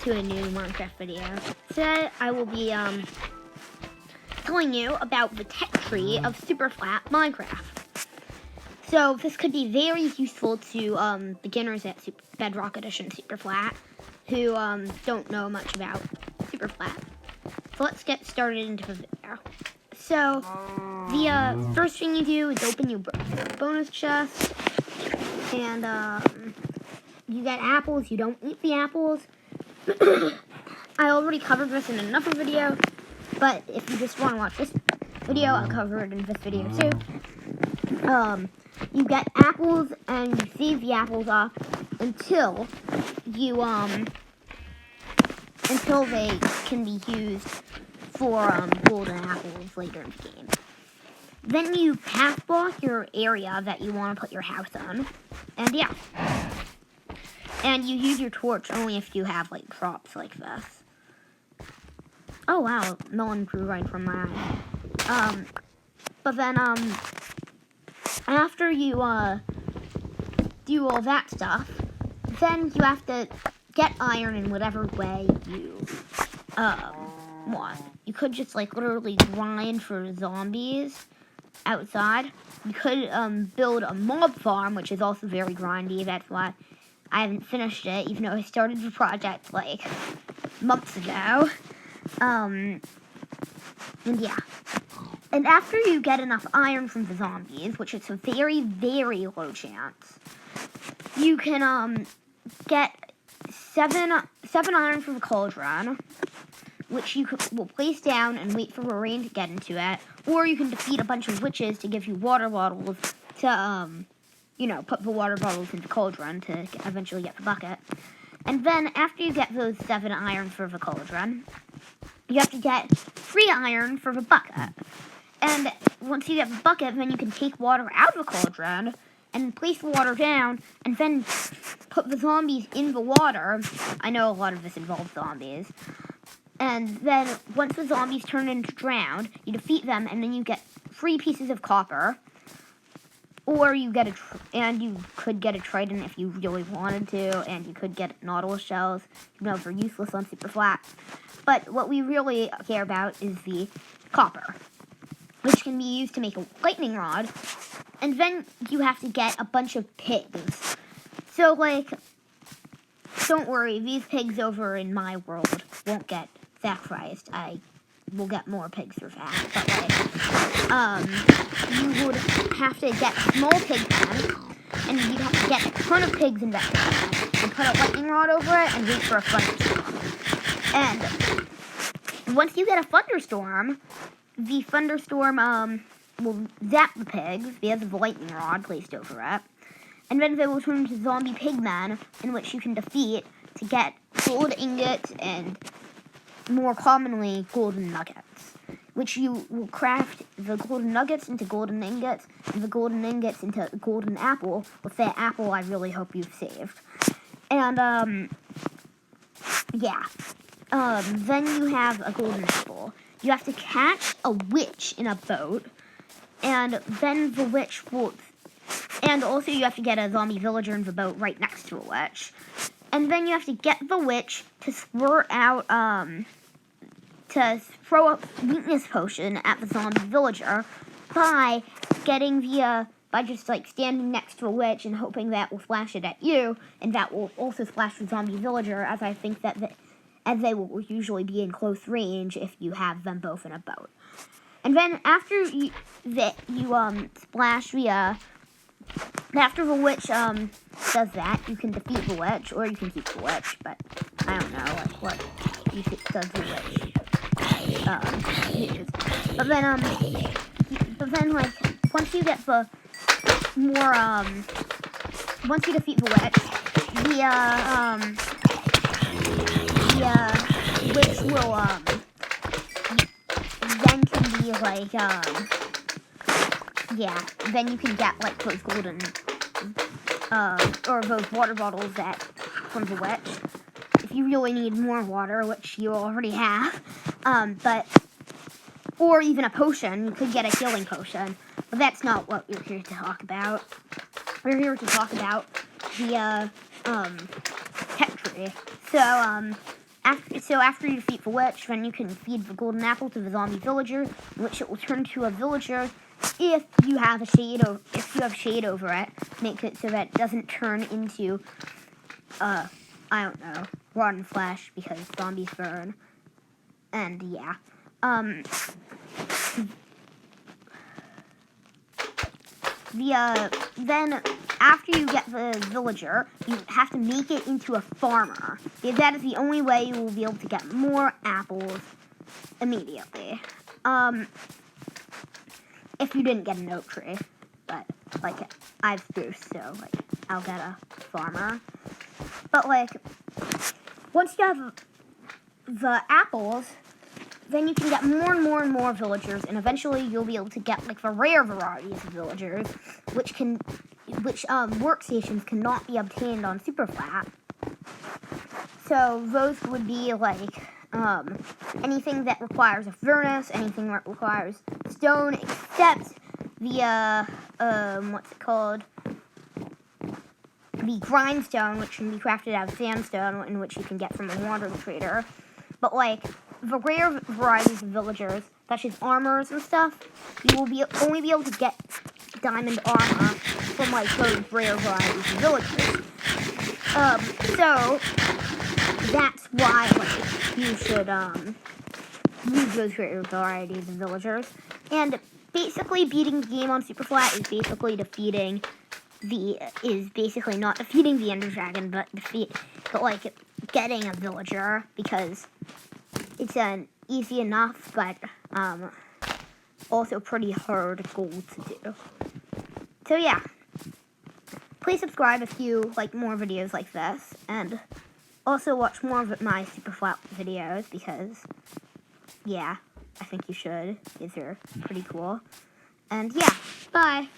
to a new Minecraft video. Today I will be telling you about the tech tree of super flat Minecraft. So this could be very useful to beginners at Bedrock Edition super flat who don't know much about super flat. So let's get started into the video. So the first thing you do is open your bonus chest, and you get apples. You don't eat the apples. I already covered this in another video, but if you just want to watch this video, I'll cover it in this video too. You get apples and you save the apples up until you until they can be used for golden apples later in the game. Then you path block your area that you want to put your house on, and yeah. And you use your torch only if you have, like, crops like this. Oh, wow, melon grew right from my eye. But then, after you, do all that stuff, then you have to get iron in whatever way you, want. You could just, like, literally grind for zombies outside. You could, build a mob farm, which is also very grindy. That's why I haven't finished it, even though I started the project, like, months ago. And yeah. And after you get enough iron from the zombies, which is a very, very low chance, you can, get seven iron from the cauldron, which you will place down and wait for the rain to get into it, or you can defeat a bunch of witches to give you water bottles to, you know, put the water bottles in the cauldron to eventually get the bucket. And then after you get those 7 iron for the cauldron, you have to get 3 iron for the bucket. And once you get the bucket, then you can take water out of the cauldron and place the water down and then put the zombies in the water. I know a lot of this involves zombies. And then once the zombies turn into drowned, you defeat them and then you get 3 pieces of copper. Or you get you could get a trident if you really wanted to, and you could get nautilus shells, even though they're useless on super flat. But what we really care about is the copper, which can be used to make a lightning rod. And then you have to get a bunch of pigs. So, like, don't worry, these pigs over in my world won't get sacrificed. I will get more pigs for that, but like, you would have to get a small pig pen, and you'd have to get a ton of pigs in that pig pen, and put a lightning rod over it, and wait for a thunderstorm. And once you get a thunderstorm, the thunderstorm, will zap the pigs, because of the lightning rod placed over it, and then they will turn into zombie pigmen, in which you can defeat to get gold ingots and more commonly golden nuggets, which you will craft the golden nuggets into golden ingots and the golden ingots into golden apple. With that apple, I really hope you've saved. And yeah, then you have a golden apple. You have to catch a witch in a boat, and then the witch will, and also you have to get a zombie villager in the boat right next to a witch. And then you have to get the witch to squirt out, to throw a weakness potion at the zombie villager by getting by just, like, standing next to a witch and hoping that will flash it at you, and that will also flash the zombie villager, as I think that as they will usually be in close range if you have them both in a boat. And then after splash after the witch, does that, you can defeat the witch, or you can keep the witch, but I don't know, like, what does the witch, use. But then, like, once you get the more, once you defeat the witch, the witch will, then can be, like, yeah, then you can get, like, those golden, or those water bottles from the witch, if you really need more water, which you already have, or even a potion. You could get a healing potion, but that's not what we're here to talk about. We're here to talk about the, tech tree. So, after you defeat the witch, then you can feed the golden apple to the zombie villager, in which it will turn to a villager. If you have shade over it, make it so that it doesn't turn into I don't know, rotten flesh, because zombies burn. And yeah. Then after you get the villager, you have to make it into a farmer, because that is the only way you will be able to get more apples immediately. If you didn't get an oak tree, but like I have spruce, so like I'll get a farmer. But like once you have the apples, then you can get more and more and more villagers, and eventually you'll be able to get like the rare varieties of villagers, which workstations cannot be obtained on Superflat. So those would be like anything that requires a furnace, anything that requires stone, except the what's it called? The grindstone, which can be crafted out of sandstone, in which you can get from a wandering trader. But like the rare varieties of villagers, such as armors and stuff, you will only be able to get diamond armor from like those rare varieties of villagers. So that's why like you should use those rare varieties of villagers. And basically beating the game on Superflat is basically not defeating the Ender Dragon, but like getting a villager, because it's an easy enough but also pretty hard goal to do. So yeah, please subscribe if you like more videos like this, and also watch more of my Superflat videos, because yeah, I think you should. These are pretty cool. And yeah, bye.